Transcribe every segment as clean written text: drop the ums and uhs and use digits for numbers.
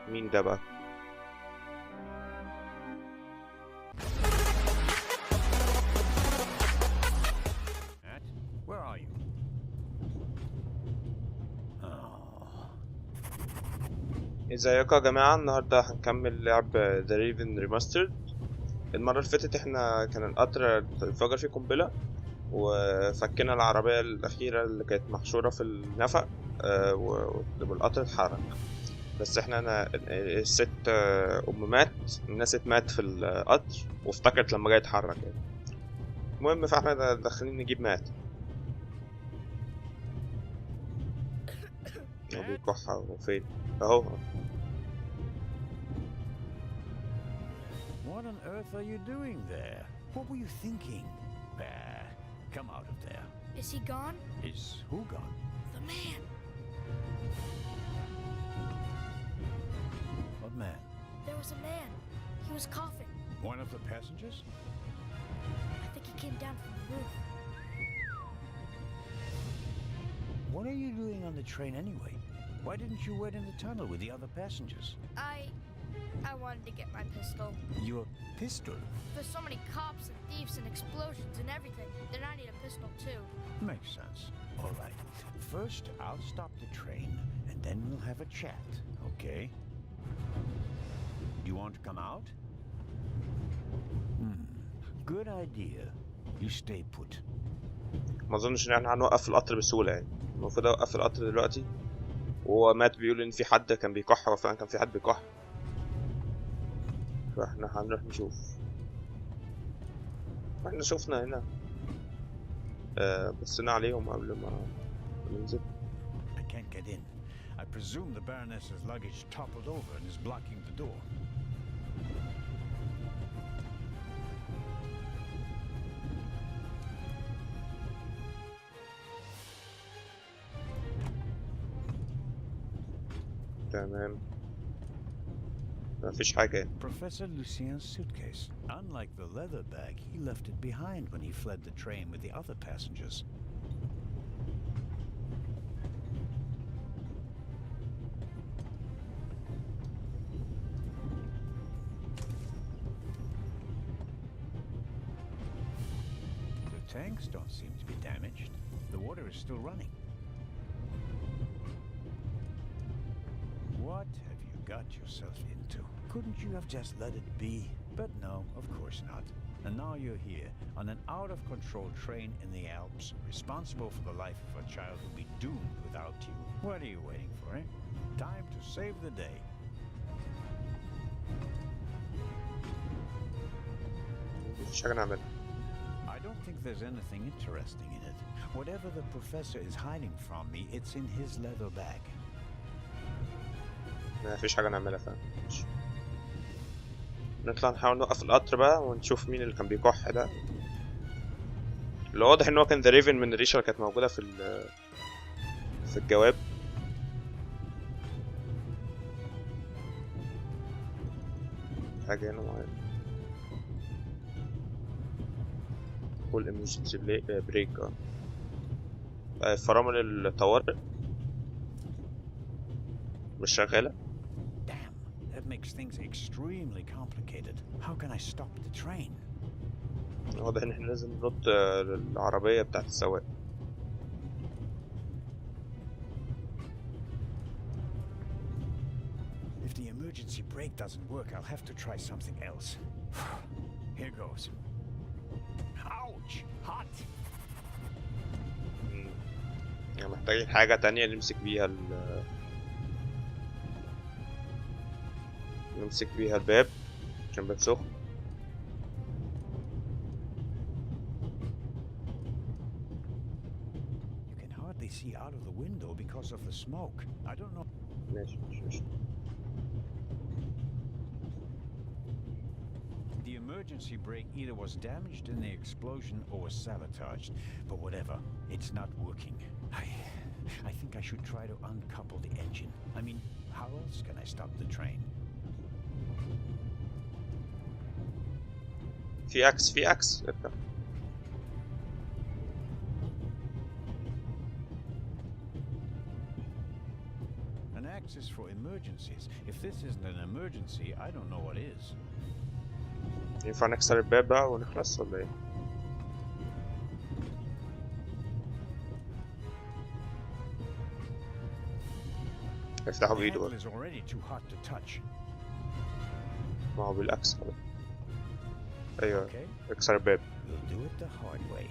مين ده بقى؟ Where are you? ازيكم يا جماعة، النهاردة هنكمل لعب The Raven Remastered. المرة اللي فاتت احنا كان القطر انفجر فيه قنبلة وفكنا العربية الأخيرة اللي كانت محشورة في النفق، والقطر اتحرك. بس احنا الست مات، نست مات في القطر وافتكرت لما جاي يتحرك يعني. المهم فاحنا داخلين نجيب مات. هو بيكح وفين اهو. What on earth are you doing there? What were you thinking? Come out of there. Is he gone? Is who gone? The man. What man? There was a man. He was coughing. One of the passengers? I think he came down from the roof. What are you doing on the train anyway? Why didn't you wait in the tunnel with the other passengers? I wanted to get my pistol. Your pistol? There's so many cops and thieves and explosions and everything. Then I need a pistol too. Makes sense. All right. First, I'll stop the train, and then we'll have a chat, okay? Do you want to come out? Good idea. You stay put. ما اظنش ان احنا هنوقف القطر بسهولة يعني. المفروض اوقف القطر دلوقتي. وهو مات بيقول ان في حد كان بيكح، وفعلا كان في حد بيكح. فاحنا هنروح نشوف. احنا شفنا هنا بصينا عليهم قبل ما ننزل. I can't get in. I presume the Baroness's luggage toppled over and is blocking the door. تمام. مفيش حاجة. Professor Lucien's suitcase. Unlike the leather bag, he left it behind when he fled the train with the other passengers. The tanks don't seem to be damaged. The water is still running. What have you got yourself into? Couldn't you have just let it be? But no, of course not. And now you're here, on an out-of-control train in the Alps, responsible for the life of a child who'll be doomed without you. What are you waiting for, eh? Time to save the day. مفيش حاجة نعملها. I don't think there's anything interesting in it. Whatever the professor is hiding from me, it's in his leather bag. مفيش حاجة نعملها فعلا. نطلع نحاول نوقف القطر بقى ونشوف مين اللي كان بيكح ده. اللي واضح ان هو كان ذا ريفن من الريشة اللي كانت موجودة في الجواب. حاجة هنا معايا. فول emergency بريك. فرامل الطوارئ مش شغالة. That makes things extremely complicated. How can I stop the train? واضح ان احنا لازم نرد العربية بتاعت السواق. If the emergency brake doesn't work, I'll have to try something else. Here goes. Ouch! Hot! يعني محتاجين حاجة تانية نمسك بيها الباب عشان باب سخن. You can hardly see out of the window because of the smoke. I don't know. ماشي. The emergency brake either was damaged in the explosion or was sabotaged. But whatever, it's not working. I think I should try to uncouple the engine. I mean, how else can I stop the train? في عكس اركب. An axe is for emergencies. If this isn't an emergency, I don't know what is. ينفع نكسر الباب بقى ونخلص ولا ايه؟ افتحوا The بايده handle بقى. is already too hot to touch. ما هو بالاكس خلاص. ايوه Okay, اكسر الباب. we'll do it the hard way.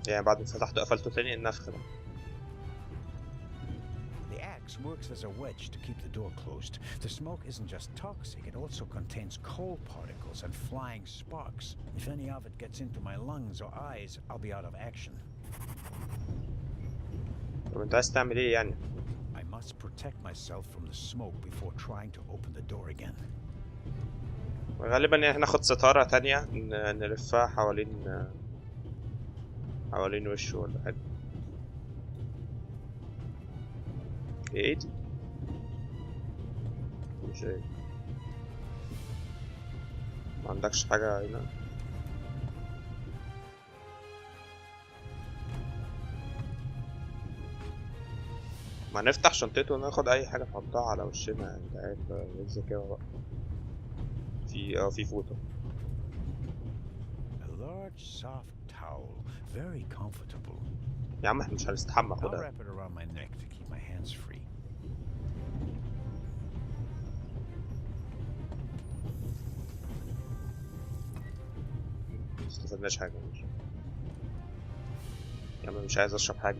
يعني بعد ما فتحته قفلته تاني النفخ ده. The axe works as a wedge to keep the door closed. The smoke isn't just toxic, it also contains coal particles and flying sparks. If any of it gets into my lungs or eyes, I'll be out of action. طب انت عايز تعمل ايه يعني؟ I must protect myself from the smoke before trying to open the door again. غالبا يعني هناخد ستارة تانية نلفها حوالين وشه ولا حاجة. ايه دي؟ مش ايه؟ ما عندكش حاجة هنا؟ ما نفتح شنطته وناخد اي حاجة نحطها على وشنا يعني. انت عارف ازاي كده بقى. في فوطة. A large soft towel, very comfortable. يا عم احنا مش هنستحمى I'll خدها. wrap it around my neck to keep my hands free. مستفدناش حاجة مش. يا عم مش عايز اشرب حاجة.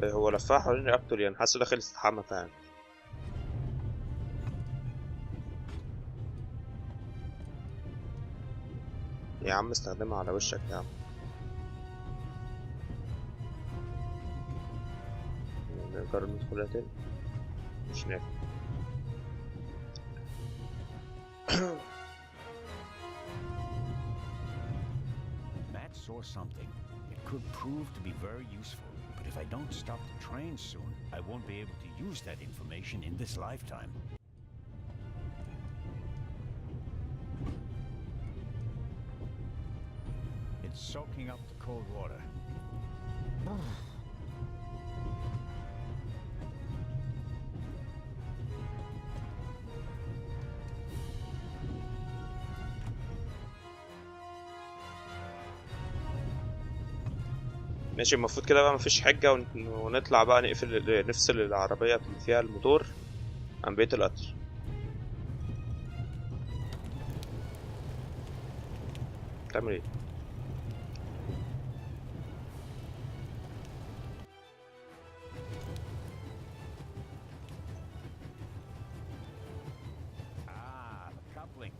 إيه هو لفها حوالين رقبته ليه؟ انا حاسه داخل يستحمى فعلا. يا عم استخدمها على وشك يا عم. نقدر ندخلها تاني؟ مش نافع. Matt saw something. It could prove to be very useful, but if I don't stop the train soon, I won't be able to use that information in this lifetime. It's soaking up the cold water. ماشي المفروض كده بقى مفيش حجة ونطلع بقى نفصل العربية اللي فيها الموتور عن بقية القطر. تعمل ايه؟ The coupling.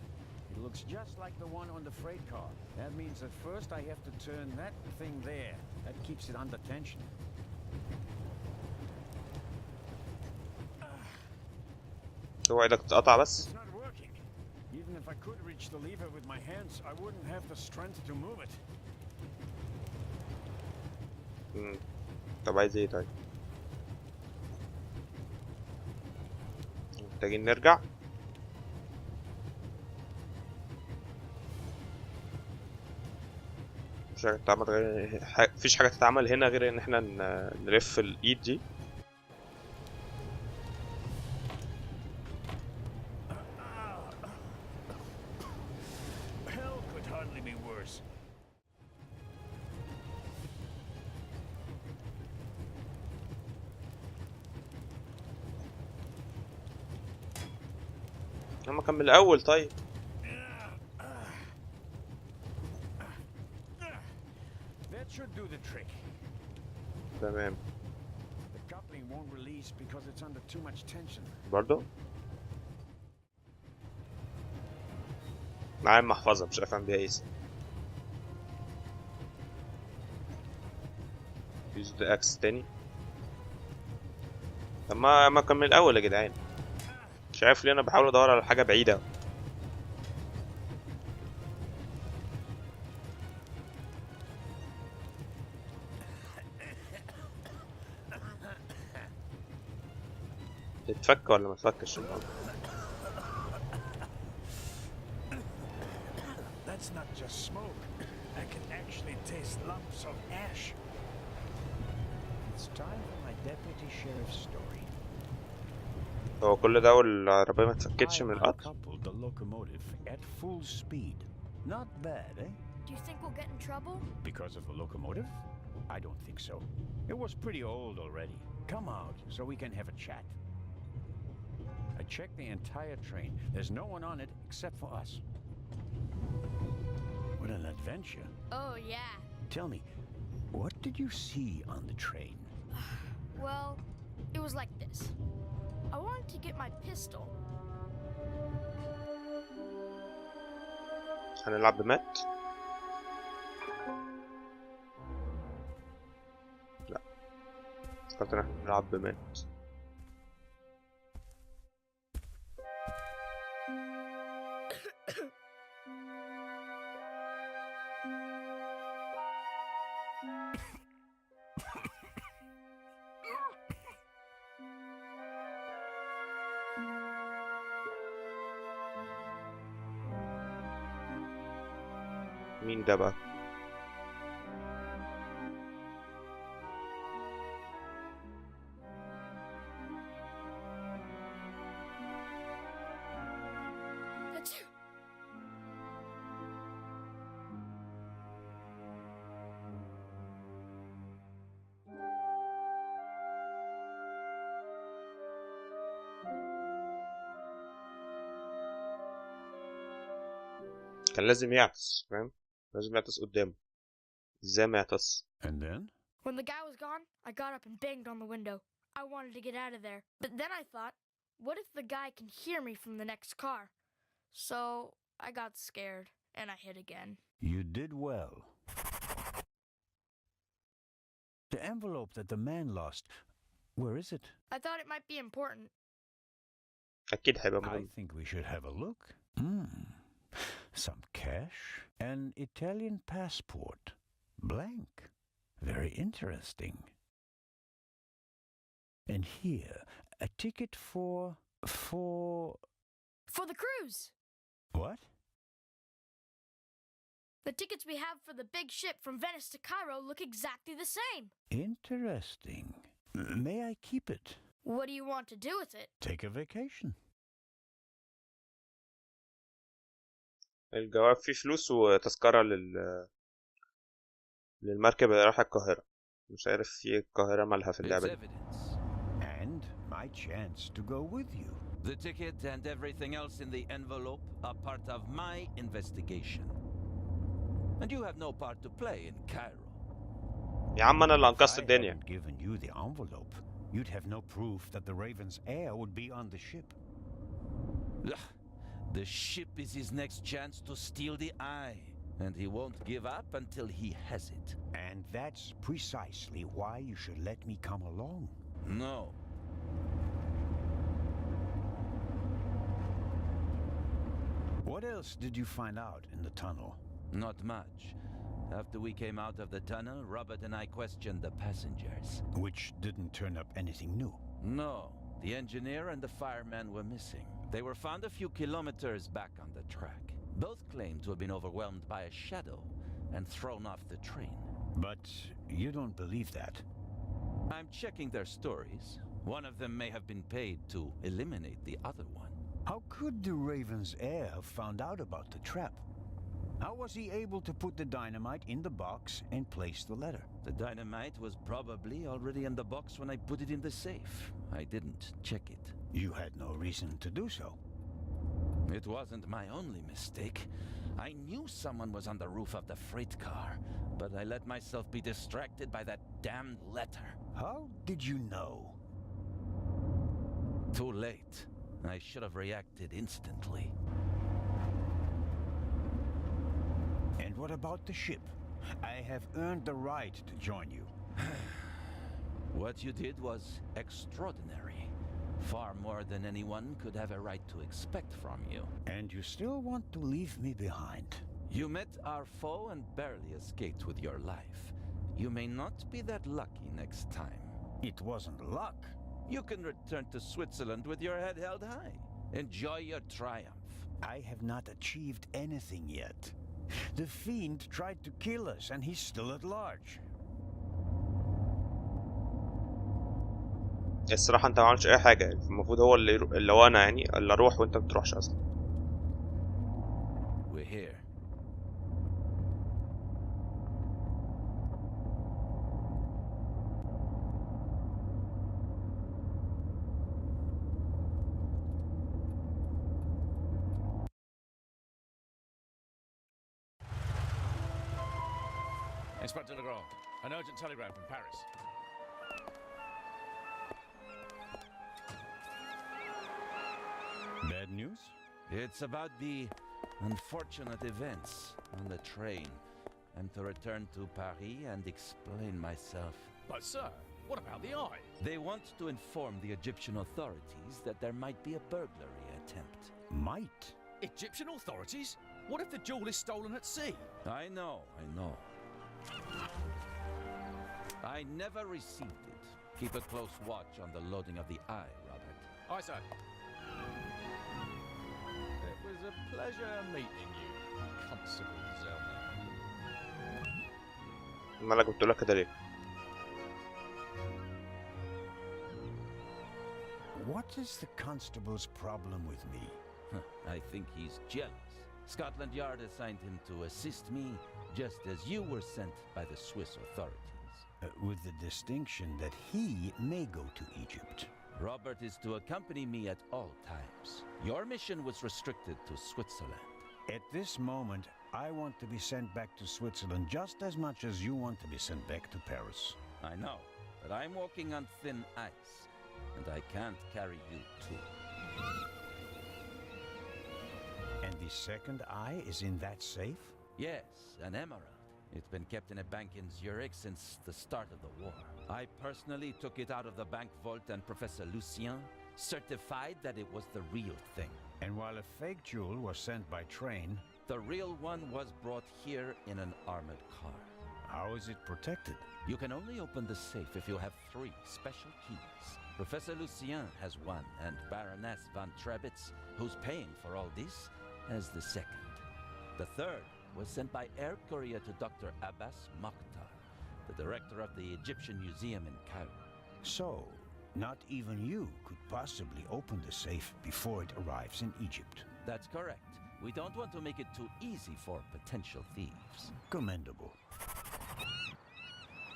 It looks just like the one on the freight car. That means at first I have to turn that thing there. That keeps it under tension. هو ايدك تتقطع بس؟ It's not working. Even if I could reach the lever with my hands, I wouldn't have the strength to move it. طب عايز ايه طيب؟ محتاجين نرجع؟ مش حاجة تتعمل غير مفيش حاجة تتعمل هنا غير ان احنا نلف الايد دي. Hell could hardly be worse. لما كان من الاول طيب. That should do the trick. تمام. The coupling won't release because it's under too much tension. برضو معايا محفظة مش عارف اعمل بيها ايه. use the axe تاني. طب ما كان من الاول يا جدعان. مش عارف ليه انا بحاول ادور على حاجة بعيدة. تتفك ولا ما تفكش المهم. That's not just smoke. I can actually taste lumps of ash. It's time for my deputy sheriff's story. هو كل ده والعربية ما اتفكتش من I القطر؟ uncoupled the locomotive at full speed. Not bad, eh? Do you think we'll get in trouble? Because of the locomotive? I don't think so. It was pretty old already. Come out so we can have a chat. I checked the entire train. There's no one on it except for us. What an adventure. Oh, yeah. Tell me, what did you see on the train? Well, it was like this. I wanted to get my pistol. هنلعب بمات؟ لا، فكرت ان احنا نلعب بمات. مين ده بقى؟ Achoo! كان لازم يعطس، فاهم؟ لازم يعطس قدامه. ازاي ما يعطس؟ And then? When the guy was gone, I got up and banged on the window. I wanted to get out of there. But then I thought, what if the guy can hear me from the next car? So I got scared and I hid again. You did well. The envelope that the man lost, where is it? I thought it might be important. اكيد هيبقى I مهم. think we should have a look. Some cash, an Italian passport, blank. Very interesting. And here, a ticket for... For the cruise! What? The tickets we have for the big ship from Venice to Cairo look exactly the same. Interesting. May I keep it? What do you want to do with it? Take a vacation. الجواب فيه فلوس وتذكرة للمركب اللي رايحة القاهرة. مش عارف في القاهرة مالها في It's اللعبة دي. evidence. And my chance to go with you. The ticket and everything else in the envelope are part of my investigation. And you have no part to play in Cairo. يا عم أنا اللي If أنقذت I الدنيا. hadn't given you the envelope, you'd have no proof that the Raven's heir would be on the ship. Ugh, the ship is his next chance to steal the eye. And he won't give up until he has it. And that's precisely why you should let me come along. No. What else did you find out in the tunnel? Not much. After we came out of the tunnel, Robert and I questioned the passengers. Which didn't turn up anything new. No, the engineer and the fireman were missing. They were found a few kilometers back on the track. Both claimed to have been overwhelmed by a shadow and thrown off the train. But you don't believe that. I'm checking their stories. One of them may have been paid to eliminate the other one. How could the Raven's heir have found out about the trap? How was he able to put the dynamite in the box and place the letter? The dynamite was probably already in the box when I put it in the safe. I didn't check it. You had no reason to do so. It wasn't my only mistake. I knew someone was on the roof of the freight car, but I let myself be distracted by that damned letter. How did you know? Too late. I should have reacted instantly. And what about the ship? I have earned the right to join you. What you did was extraordinary. Far more than anyone could have a right to expect from you. And you still want to leave me behind. You met our foe and barely escaped with your life. You may not be that lucky next time. It wasn't luck. You can return to Switzerland with your head held high. Enjoy your triumph. I have not achieved anything yet. The fiend tried to kill us, and he's still at large. الصراحة انت ما عملتش اي حاجة، المفروض هو اللي هو انا يعني اللي اروح وانت ما بتروحش اصلا. We're here. Inspector Legrand, an urgent telegram from Paris. Bad news? It's about the unfortunate events on the train. I'm to return to Paris and explain myself. But sir, what about the eye? They want to inform the Egyptian authorities that there might be a burglary attempt. Might? Egyptian authorities? What if the jewel is stolen at sea? I know. I never received it. Keep a close watch on the loading of the eye, Robert. Aye, sir. It was a pleasure meeting you, Constable Zellner. مالك قلت لك كده ليه؟ What is the constable's problem with me? I think he's jealous. Scotland Yard assigned him to assist me, just as you were sent by the Swiss authorities. With the distinction that he may go to Egypt. Robert is to accompany me at all times. Your mission was restricted to Switzerland. At this moment, I want to be sent back to Switzerland just as much as you want to be sent back to Paris. I know, but I'm walking on thin ice, and I can't carry you too. And the second eye is in that safe? Yes, an emerald. It's been kept in a bank in Zurich since the start of the war. I personally took it out of the bank vault, and Professor Lucien certified that it was the real thing. And while a fake jewel was sent by train, the real one was brought here in an armored car. How is it protected? You can only open the safe if you have 3 special keys. Professor Lucien has one, and Baroness von Trebitz, who's paying for all this, has the second. The third was sent by air courier to Dr. Abbas Mokhtar, the director of the Egyptian Museum in Cairo. So, not even you could possibly open the safe before it arrives in Egypt. That's correct. We don't want to make it too easy for potential thieves. Commendable.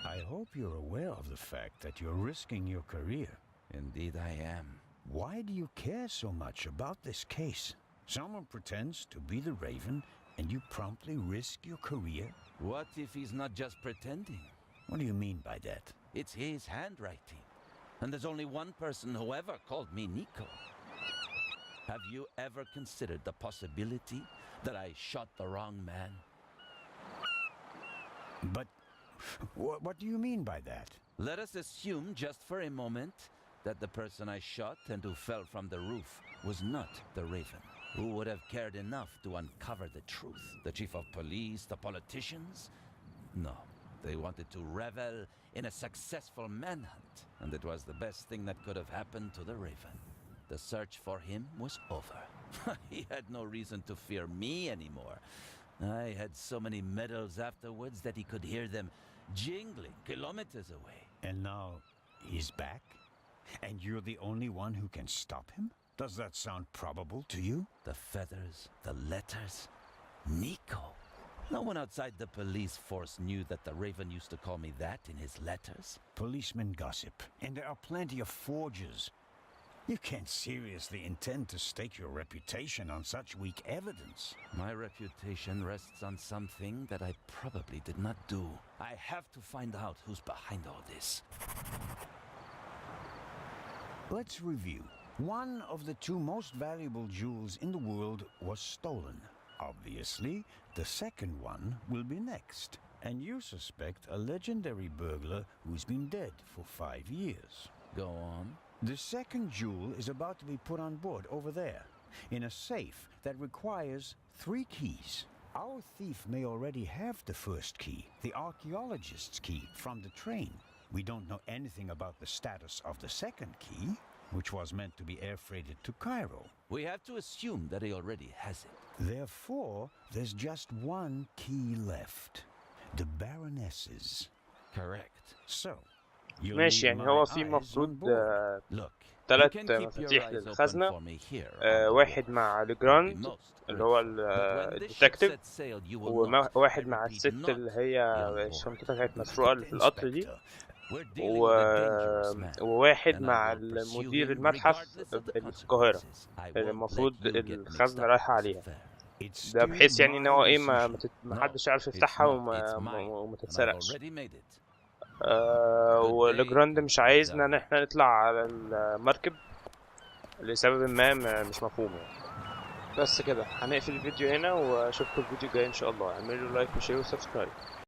I hope you're aware of the fact that you're risking your career. Indeed I am. Why do you care so much about this case? Someone pretends to be the Raven, and you promptly risk your career? What if he's not just pretending? What do you mean by that? It's his handwriting. And there's only one person who ever called me Nico. Have you ever considered the possibility that I shot the wrong man? But what do you mean by that? Let us assume just for a moment that the person I shot and who fell from the roof was not the Raven. Who would have cared enough to uncover the truth? The chief of police, the politicians? No, they wanted to revel in a successful manhunt, and it was the best thing that could have happened to the Raven. The search for him was over. He had no reason to fear me anymore. I had so many medals afterwards that he could hear them jingling kilometers away. And now he's back? And you're the only one who can stop him? Does that sound probable to you? The feathers, the letters. Nico. No one outside the police force knew that the Raven used to call me that in his letters. Policemen gossip, and there are plenty of forgers. You can't seriously intend to stake your reputation on such weak evidence. My reputation rests on something that I probably did not do. I have to find out who's behind all this. Let's review. One of the 2 most valuable jewels in the world was stolen. Obviously, the second one will be next. And you suspect a legendary burglar who's been dead for 5 years. Go on. The second jewel is about to be put on board over there, in a safe that requires 3 keys. Our thief may already have the first key, the archaeologist's key from the train. We don't know anything about the status of the second key, which was meant to be air freighted to Cairo. We have to assume that he already has it. Therefore, there's just one key left. The Baroness's. Correct. So, you'll ماشي. need يعني my هو في eyes on مفروض board. Look, you ثلاث can keep your مفاتيح eyes open للخزنة. for me here on the واحد wharf. مع Would be لجراند most اللي هو grateful. But when this ship الديتكتيف، sets sail, you will not, وواحد I مع repeat, الست not اللي be هي on board. شنطتها كانت مسروقة اللي في القطر دي، We're dealing with a dangerous man, وواحد and I مع will pursue المدير him المتحف regardless of the اللي في القاهرة، consequences. I اللي won't المفروض let you get mixed الخزنة up in رايحة this عليها. It's ده still بحيث يعني ان هو my ايه decision. محدش يعرف It's يفتحها not, it's mine, وما and I've تتسرقش. already made it. والجراند مش عايزنا ان bl-Araby. احنا نطلع على المركب لسبب ما مش مفهوم يعني. بس كده هنقفل الفيديو هنا، واشوفكم الفيديو الجاي ان شاء الله. اعملوا لايك وشير وسبسكرايب.